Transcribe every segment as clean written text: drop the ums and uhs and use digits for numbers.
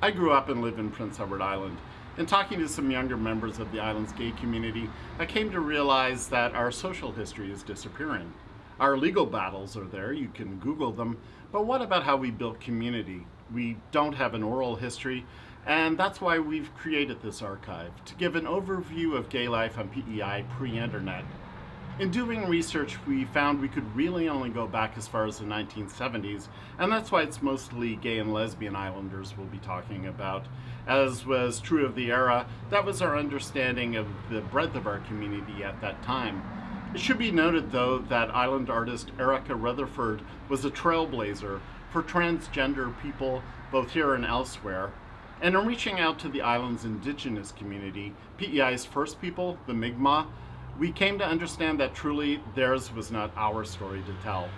I grew up and live in Prince Edward Island. In talking to some younger members of the island's gay community, I came to realize that our social history is disappearing. Our legal battles are there, you can Google them, but what about how we built community? We don't have an oral history, and that's why we've created this archive, to give an overview of gay life on PEI pre-internet. In doing research, we found we could really only go back as far as the 1970s, and that's why it's mostly gay and lesbian islanders we'll be talking about. As was true of the era, that was our understanding of the breadth of our community at that time. It should be noted, though, that island artist Erica Rutherford was a trailblazer for transgender people both here and elsewhere. And in reaching out to the island's indigenous community, PEI's first people, the Mi'kmaq, we came to understand that truly theirs was not our story to tell.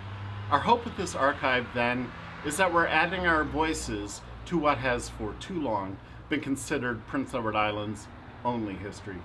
Our hope with this archive, then, is that we're adding our voices to what has for too long been considered Prince Edward Island's only history.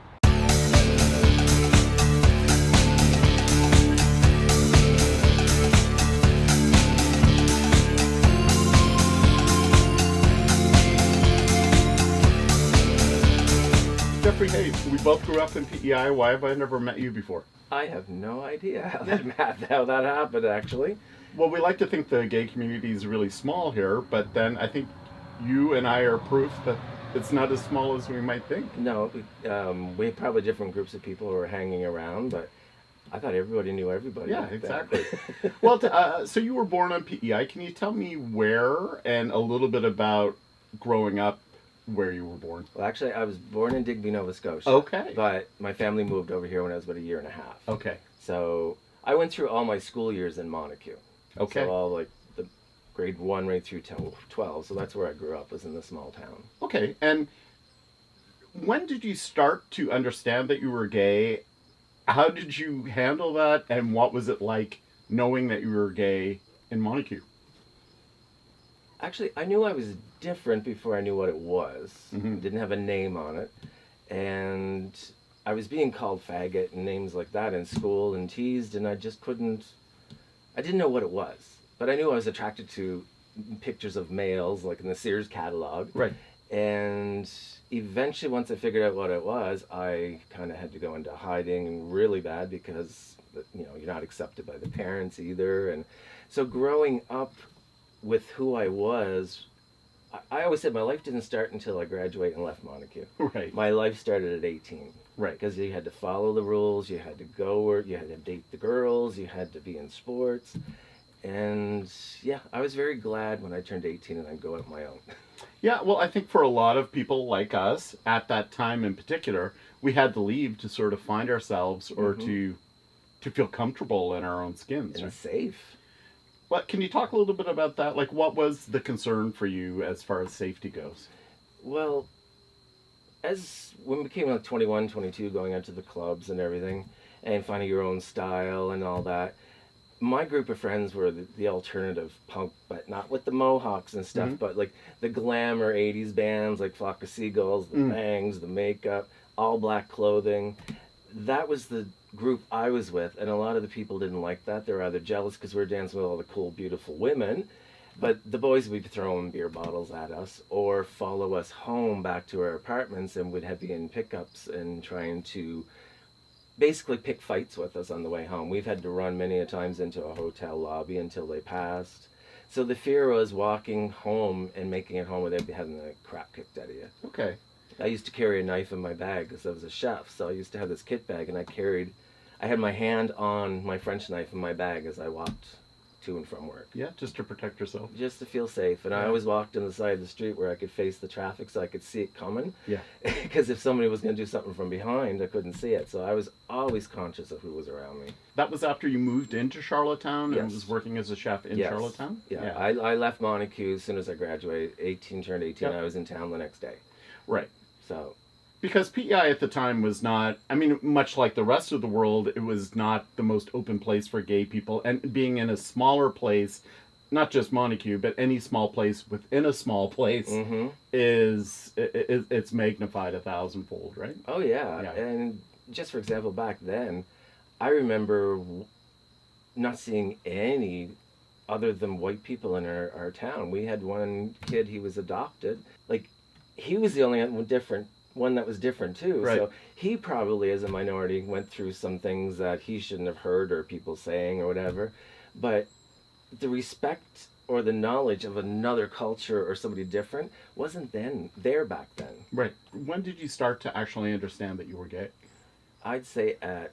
Jeffrey, hey, we both grew up in PEI. Why have I never met you before? I have no idea how that happened, actually. Well, we like to think the gay community is really small here, but then I think you and I are proof that it's not as small as we might think. No, we have probably different groups of people who are hanging around, but I thought everybody knew everybody. Yeah, exactly. Well, so you were born on PEI. Can you tell me where and a little bit about growing up where you were born? Well, actually, I was born in Digby, Nova Scotia. Okay. But my family moved over here when I was about a year and a half. Okay. So I went through all my school years in Montague. Okay. So all like the grade 1 right through 12. So that's where I grew up, was in the small town. Okay. And when did you start to understand that you were gay? How did you handle that? And what was it like knowing that you were gay in Montague? Actually, I knew I was different before I knew what it was. Mm-hmm. Didn't have a name on it. And I was being called faggot and names like that in school and teased, and I didn't know what it was. But I knew I was attracted to pictures of males, like in the Sears catalog. Right. And eventually, once I figured out what it was, I kind of had to go into hiding, and really bad, because you're not accepted by the parents either. And so growing up with who I was, I always said my life didn't start until I graduated and left Montague. Right. My life started at 18. Right. Because you had to follow the rules, you had to go work, you had to date the girls, you had to be in sports. And yeah, I was very glad when I turned 18 and I'd go out my own. Yeah, well, I think for a lot of people like us, at that time in particular, we had to leave to sort of find ourselves or to feel comfortable in our own skins. And right? safe. Well, can you talk a little bit about that? Like, what was the concern for you as far as safety goes? Well, when we became like 21, 22, going out to the clubs and everything, and finding your own style and all that, my group of friends were the alternative punk, but not with the mohawks and stuff, but like the glamour 80s bands like Flock of Seagulls, the bangs, the makeup, all black clothing. That was the group I was with, and a lot of the people didn't like that. They were either jealous because we were dancing with all the cool, beautiful women, but the boys would be throwing beer bottles at us or follow us home back to our apartments, and would be in pickups and trying to basically pick fights with us on the way home. We've had to run many a times into a hotel lobby until they passed. So the fear was walking home and making it home without having the crap kicked out of you. Okay. I used to carry a knife in my bag because I was a chef, so I used to have this kit bag, and I had my hand on my French knife in my bag as I walked to and from work. Yeah, just to protect yourself. Just to feel safe. And I always walked on the side of the street where I could face the traffic so I could see it coming. Yeah. Because if somebody was going to do something from behind, I couldn't see it. So I was always conscious of who was around me. That was after you moved into Charlottetown and Yes. was working as a chef in Charlottetown? Yeah. I left Montague as soon as I graduated. Turned 18, I was in town the next day. Right. So... Because PEI at the time was not, I mean, much like the rest of the world, it was not the most open place for gay people. And being in a smaller place, not just Montague, but any small place within a small place it's magnified 1,000-fold, right? Oh, yeah. And just for example, back then, I remember not seeing any other than white people in our town. We had one kid, he was adopted. like, he was the only one that was different too. Right. So he probably, as a minority, went through some things that he shouldn't have heard or people saying or whatever. But the respect or the knowledge of another culture or somebody different wasn't there back then. Right. When did you start to actually understand that you were gay? I'd say at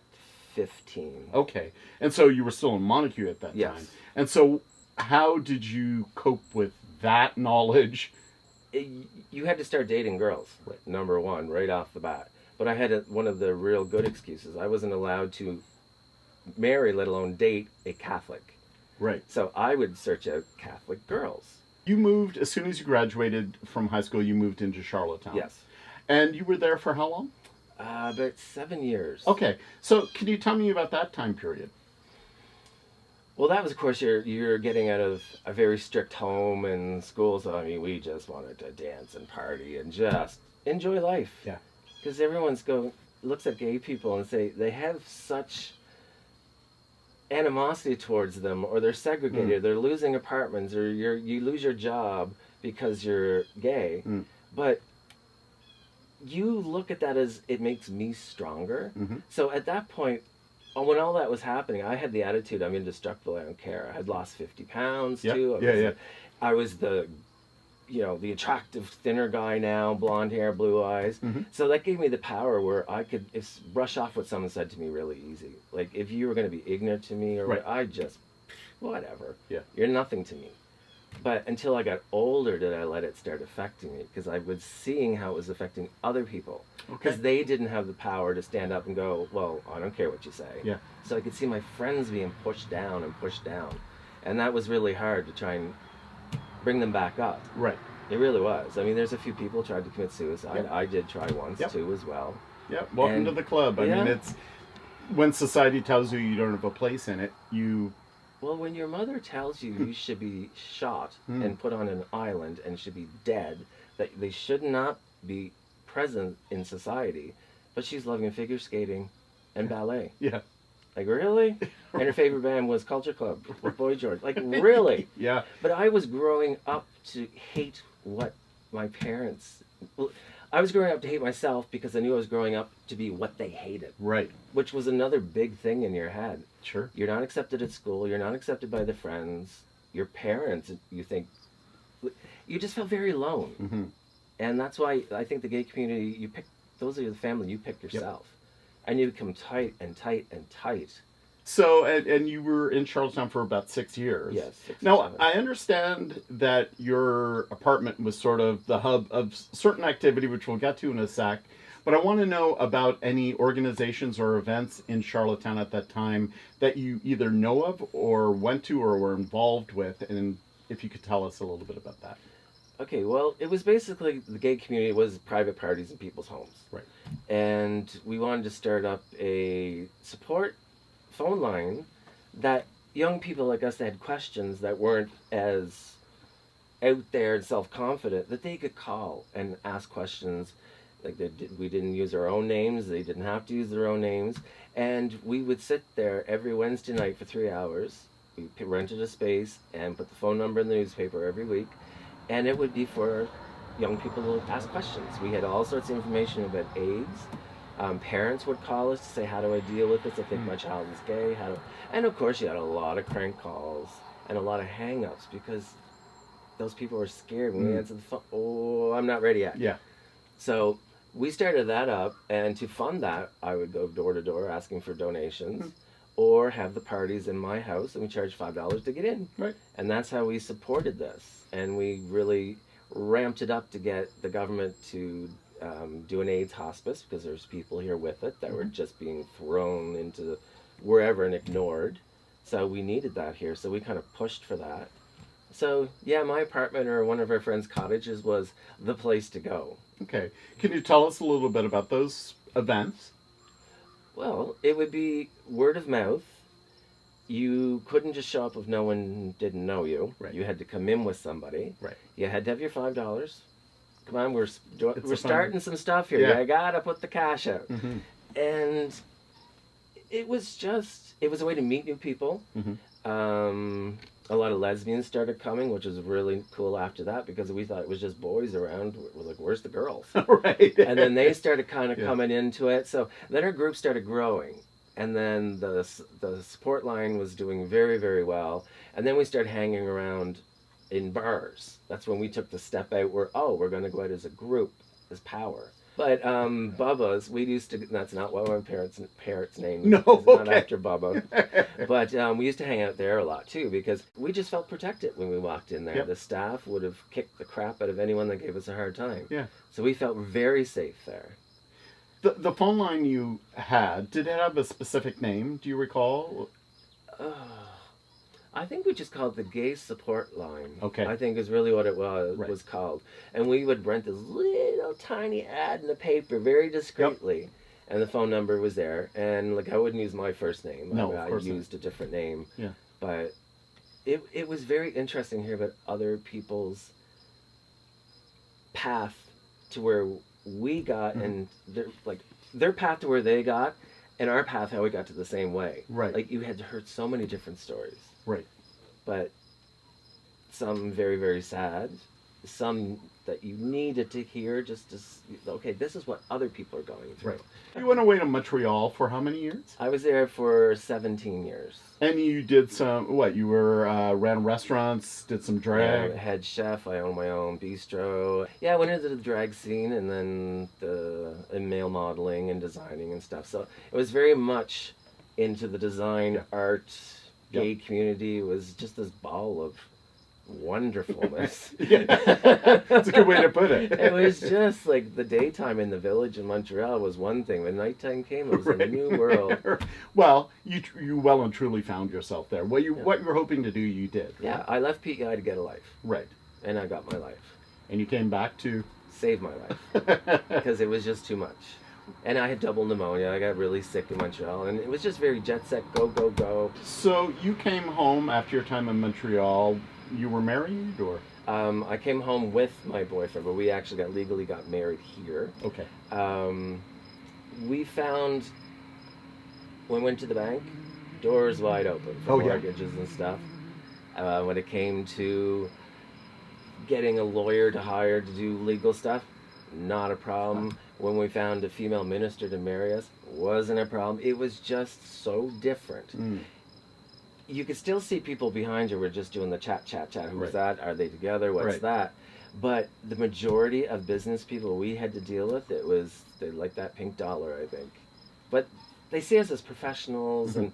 15. Okay. And so you were still in Montague at that Yes. time. And so how did you cope with that knowledge? You had to start dating girls, Right. number one, right off the bat. But I had one of the real good excuses. I wasn't allowed to marry, let alone date, a Catholic. Right. So I would search out Catholic girls. You moved, as soon as you graduated from high school, you moved into Charlottetown. Yes. And you were there for how long? About 7 years. Okay. So can you tell me about that time period? Well, that was, of course, you're getting out of a very strict home and school. So, I mean, we just wanted to dance and party and just enjoy life. Yeah. Because looks at gay people and say they have such animosity towards them, or they're segregated, they're losing apartments, or you lose your job because you're gay. But you look at that as it makes me stronger. So at that point, when all that was happening, I had the attitude, I'm indestructible, I don't care. I had lost 50 pounds too. I was the attractive, thinner guy now, blonde hair, blue eyes. So that gave me the power where I could brush off what someone said to me really easy. Like, if you were going to be ignorant to me, or Right. I just, whatever. Yeah. You're nothing to me. But until I got older did I let it start affecting me, because I was seeing how it was affecting other people. Because they didn't have the power to stand up and go, well, I don't care what you say. Yeah. So I could see my friends being pushed down and pushed down. And that was really hard to try and bring them back up. Right. It really was. I mean, there's a few people tried to commit suicide. Yep. I did try once Yep. too as well. Yeah. Welcome to the club. I mean, it's when society tells you you don't have a place in it, you... Well, when your mother tells you you should be shot and put on an island and should be dead, that they should not be present in society, but she's loving figure skating and ballet. Yeah. Like, really? And her favorite band was Culture Club with Boy George. Like, really? Yeah. But I was growing up to hate what my parents... Well, I was growing up to hate myself because I knew I was growing up to be what they hated. Right. Which was another big thing in your head. Sure. You're not accepted at school. You're not accepted by the friends. Your parents, you think... You just felt very alone. And that's why I think the gay community, those are the family you pick yourself. And you become tight and tight and tight. So, and you were in Charlottetown for about 6 years. Yes. 6 or Now, 7. I understand that your apartment was sort of the hub of certain activity, which we'll get to in a sec. But I want to know about any organizations or events in Charlottetown at that time that you either know of or went to or were involved with, and if you could tell us a little bit about that. Okay, well, it was basically, the gay community was private parties in people's homes. Right. And we wanted to start up a support phone line that young people like us that had questions that weren't as out there and self-confident, that they could call and ask questions. Like, we didn't use our own names, they didn't have to use their own names, and we would sit there every Wednesday night for 3 hours. We rented a space and put the phone number in the newspaper every week, and it would be for young people to ask questions. We had all sorts of information about AIDS. Parents would call us to say, how do I deal with this? I think my child is gay. And of course you had a lot of crank calls and a lot of hang-ups because those people were scared when we answered the phone. Oh, I'm not ready yet. Yeah. So we started that up, and to fund that, I would go door to door asking for donations or have the parties in my house, and we charged $5 to get in. Right. And that's how we supported this. And we really ramped it up to get the government to do an AIDS hospice, because there's people here with it that were just being thrown into wherever and ignored. So we needed that here, so we kind of pushed for that. So yeah, my apartment or one of our friends' cottages was the place to go. Okay. Can you tell us a little bit about those events? Well, it would be word of mouth. You couldn't just show up if no one didn't know you. Right. You had to come in with somebody. Right. You had to have your $5. Come on, we're a starting some stuff here. Yeah. You gotta put the cash out. And it was a way to meet new people, A lot of lesbians started coming, which was really cool after that, because we thought it was just boys around. We're like, where's the girls? Right. And then they started kind of Yeah. coming into it. So then our group started growing. And then the support line was doing very, very well. And then we started hanging around in bars. That's when we took the step out where, we're going to go out as a group, as power. But Bubba's, we used to, that's not what my parents' name No, it's not okay. after Bubba. But we used to hang out there a lot too, because we just felt protected when we walked in there. Yep. The staff would have kicked the crap out of anyone that gave us a hard time. Yeah. So we felt very safe there. The phone line you had, did it have a specific name? Do you recall? I think we just called it the gay support line. Okay. I think is really what it was Right. was called. And we would rent this little tiny ad in the paper very discreetly. And the phone number was there. And like I wouldn't use my first name. No, I of course used a different name. Yeah. But it was very interesting to hear about other people's path to where we got and their path to where they got and our path how we got to the same way. Right. Like you had heard so many different stories. Right. But some very, very sad, some that you needed to hear just to, okay, this is what other people are going through. Right. You went away to Montreal for how many years? I was there for 17 years. And you did some, you were, ran restaurants, did some drag? Head chef, I own my own bistro. Yeah, I went into the drag scene and then in male modeling and designing and stuff. So it was very much into the design, art, gay community. It was just this ball of wonderfulness. Yeah. That's a good way to put it. It was just like the daytime in the village in Montreal was one thing. When nighttime came, it was a new world. Well, you well and truly found yourself there. What you were hoping to do, you did. Yeah, I left PEI to get a life. Right. And I got my life. And you came back to save my life. Because it was just too much. And I had double pneumonia. I got really sick in Montreal. And it was just very jet set, go, go, go. So you came home after your time in Montreal. You were married, or? I came home with my boyfriend, but we actually legally got married here. Okay. We found, when we went to the bank, doors wide open for mortgages and stuff. When it came to getting a lawyer to hire to do legal stuff, not a problem. When we found a female minister to marry us, wasn't a problem. It was just so different. You could still see people behind you were just doing the chat. Who's that? Are they together? What's that? But the majority of business people we had to deal with, they like that pink dollar, I think. But they see us as professionals, and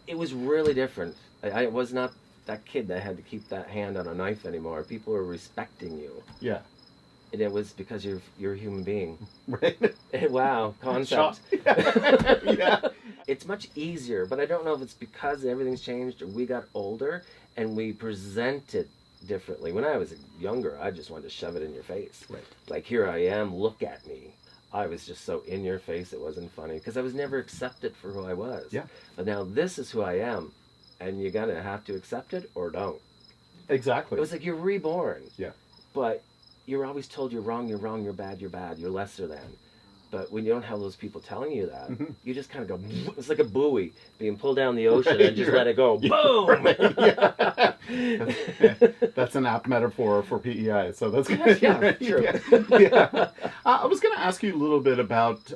it was really different. I was not that kid that had to keep that hand on a knife anymore. People were respecting you. Yeah. And it was because you're a human being. Right. Wow, concept. Yeah. It's much easier, but I don't know if it's because everything's changed or we got older and we present it differently. When I was younger, I just wanted to shove it in your face. Right. Like, here I am, look at me. I was just so in your face, it wasn't funny because I was never accepted for who I was. Yeah. But now this is who I am, and you're going to have to accept it or don't. Exactly. It was like you're reborn. Yeah. But you're always told you're wrong, you're bad, you're lesser than. But when you don't have those people telling you that, you just kind of go, it's like a buoy being pulled down the ocean and just let it go. Boom! That's an apt metaphor for PEI, so that's good. Yeah, true. I was going to ask you a little bit about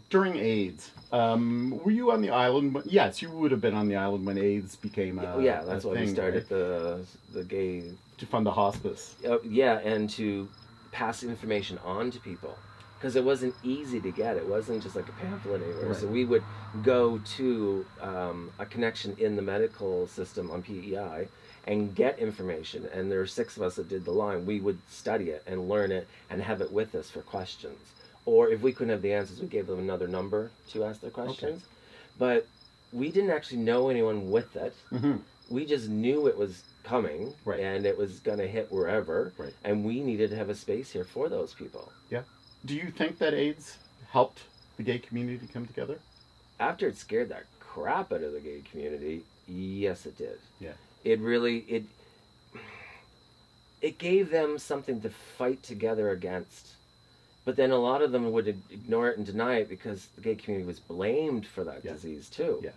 during AIDS. Were you on the island? Yes, you would have been on the island when AIDS became that's why we started right? the gay... To fund the hospice. And to pass information on to people. Because it wasn't easy to get. It wasn't just like a pamphlet anywhere. Right. So we would go to a connection in the medical system on PEI and get information. And there were 6 of us that did the line. We would study it and learn it and have it with us for questions. Or if we couldn't have the answers, we gave them another number to ask their questions. Okay. But we didn't actually know anyone with it. We just knew it was coming, and it was going to hit wherever, and we needed to have a space here for those people. Yeah. Do you think that AIDS helped the gay community come together? After it scared the crap out of the gay community, yes, it did. Yeah. It really, it gave them something to fight together against. But then a lot of them would ignore it and deny it because the gay community was blamed for that disease too. Yeah.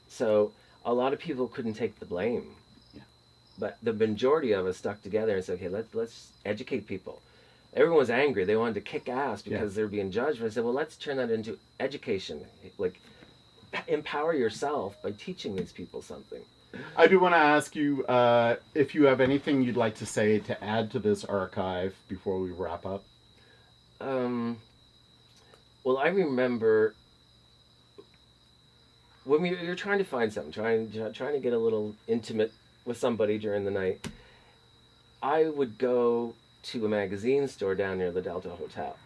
So a lot of people couldn't take the blame. Yeah. But the majority of us stuck together and said, okay, let's educate people. Everyone was angry. They wanted to kick ass because they were being judged. But I said, well, let's turn that into education. Like, empower yourself by teaching these people something. I do want to ask you if you have anything you'd like to say to add to this archive before we wrap up. Well, I remember when you're trying to find something, trying to get a little intimate with somebody during the night, I would go to a magazine store down near the Delta Hotel.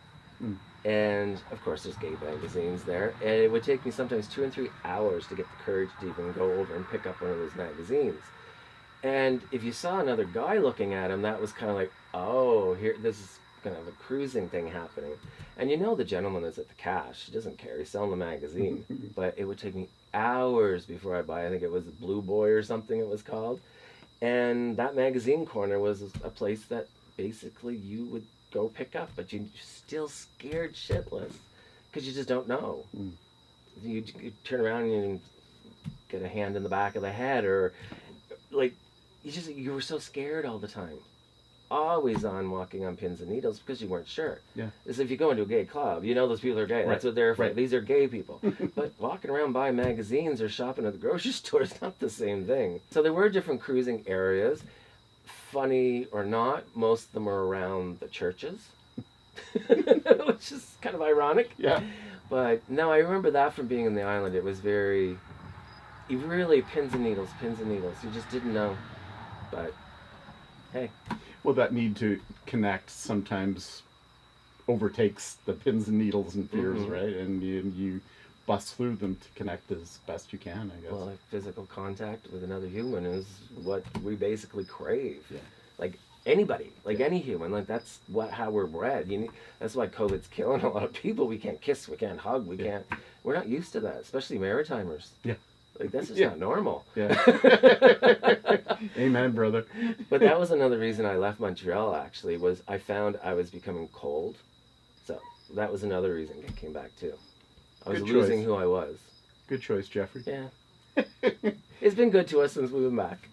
And of course there's gay magazines there, and it would take me sometimes 2 and 3 hours to get the courage to even go over and pick up one of those magazines. And if you saw another guy looking at him, that was kind of like, oh, here, this is kind of a cruising thing happening. And you know the gentleman that's at the cash, he doesn't care, he's selling the magazine. But it would take me hours before I buy, I think it was Blue Boy or something it was called. And that magazine corner was a place that basically you would go pick up, but you're still scared shitless because you just don't know. You turn around and you get a hand in the back of the head, or like you were so scared all the time, always on walking on pins and needles because you weren't sure. Yeah. As if you go into a gay club, you know those people are gay. That's what they're for. These are gay people. But walking around buying magazines or shopping at the grocery store is not the same thing. So there were different cruising areas. Funny or not, most of them are around the churches, which is kind of ironic. Yeah. But no, I remember that from being in the island. It was very, you really pins and needles. You just didn't know. But hey. Well, that need to connect sometimes overtakes the pins and needles and fears, right? And you bust through them to connect as best you can, I guess. Well, like physical contact with another human is what we basically crave. Yeah. Like anybody, like any human, like that's how we're bred. That's why COVID's killing a lot of people. We can't kiss, we can't hug, we're not used to that, especially Maritimers. Yeah. Like that's just not normal. Yeah. Amen, brother. But that was another reason I left Montreal, actually, was I found I was becoming cold. So that was another reason I came back too. I was losing who I was. Good choice, Jeffrey. Yeah. It's been good to us since we've been back.